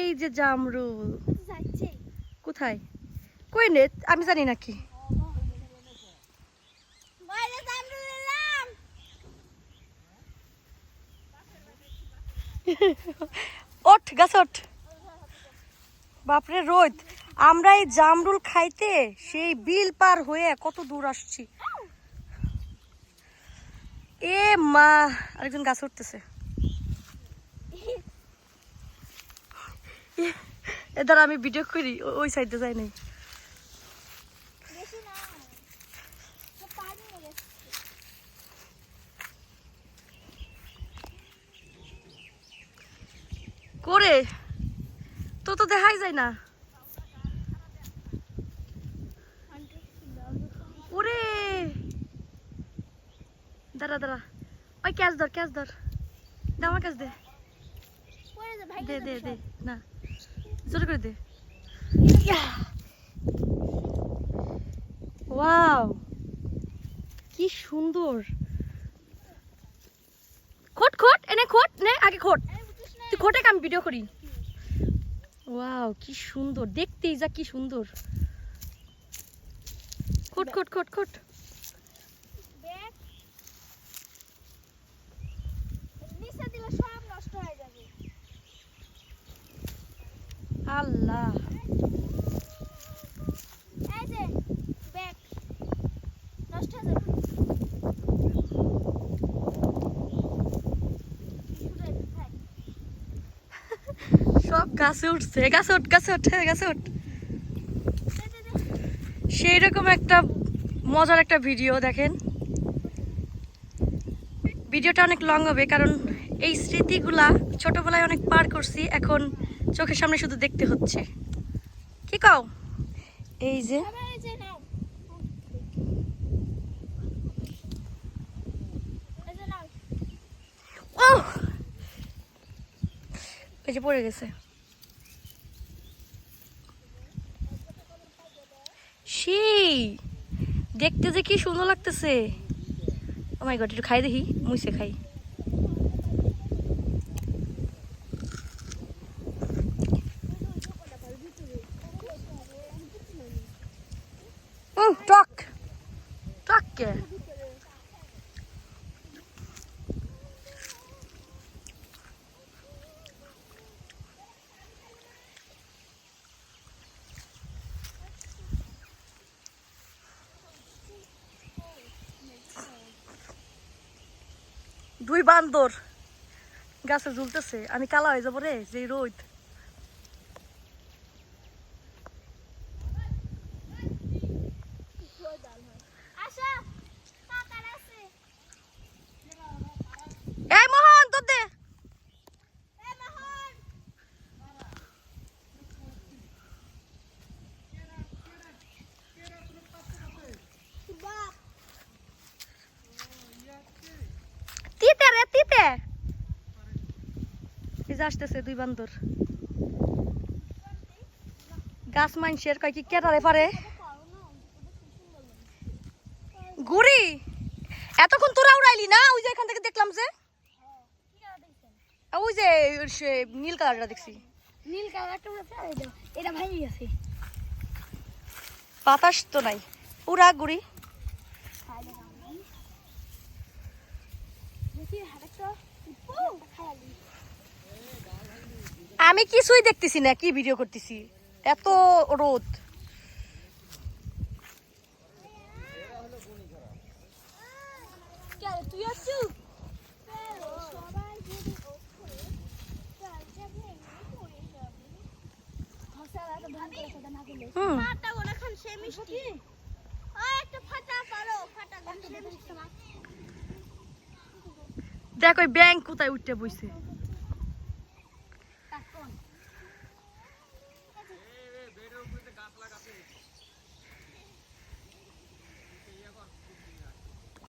এই যে জামরুল কোথায় কই নে আমি জানি নাকি ওঠ গাছ ওঠ বাপরে রোদ আমরা এই জামরুল খাইতে সেই বিল পার হয়ে কত দূর আসছি এ মা আরেকজন গাছ উঠতেছে এদার আমি ভিডিও করি ওই সাইডে যাই নাই করে তো দেখাই যায় না ওরে দাঁড়া দাঁড়া ওই ক্যাচ ধর দে আমার ক্যাচ দে দে দে দে না জোরে করে দে ওয়াও কি সুন্দর খোট এনে খোট নে আগে খোট তুই খোটে আমি ভিডিও করি ওয়াও কি সুন্দর দেখতেই যা কি সুন্দর খোট আল্লাহ সব গাছে উঠছে গাছে উঠ সেই রকম একটা মজার একটা ভিডিও দেখেন ভিডিওটা অনেক লং হবে কারণ এই স্মৃতিগুলা ছোটবেলায় অনেক পার করছি এখন চোখের সামনে শুধু দেখতে হচ্ছে কি কও এই যে এই যে পড়ে গেছে সেই দেখতে যে কি সুন্দর লাগতেছে ও মাই গড একটু খাই দেখি মুইসে খাই টক কে দুই বান্দর গাছে ঝুলতেছে আমি কালা হয়ে যাবো রে যে রোদ এই মোহন তোর দে তিতে এই যে আসতেছে দুই বান্দর গাছ মানুষের কয় কি কেটারে পারে গুড়ি এতক্ষণ তোরা উড়াইলি না ওই যে এখান থেকে দেখলাম যে ওই যে নীল কালারটা দেখছি নীল কালারটা এটা ভাই আছে বাতাস তো নাই উড়া গুড়ি আমি কিছুই দেখতেছি না কি ভিডিও করতেছি এত রোদ দেখ ওই ব্যাংক কোথায় উঠতে বইছে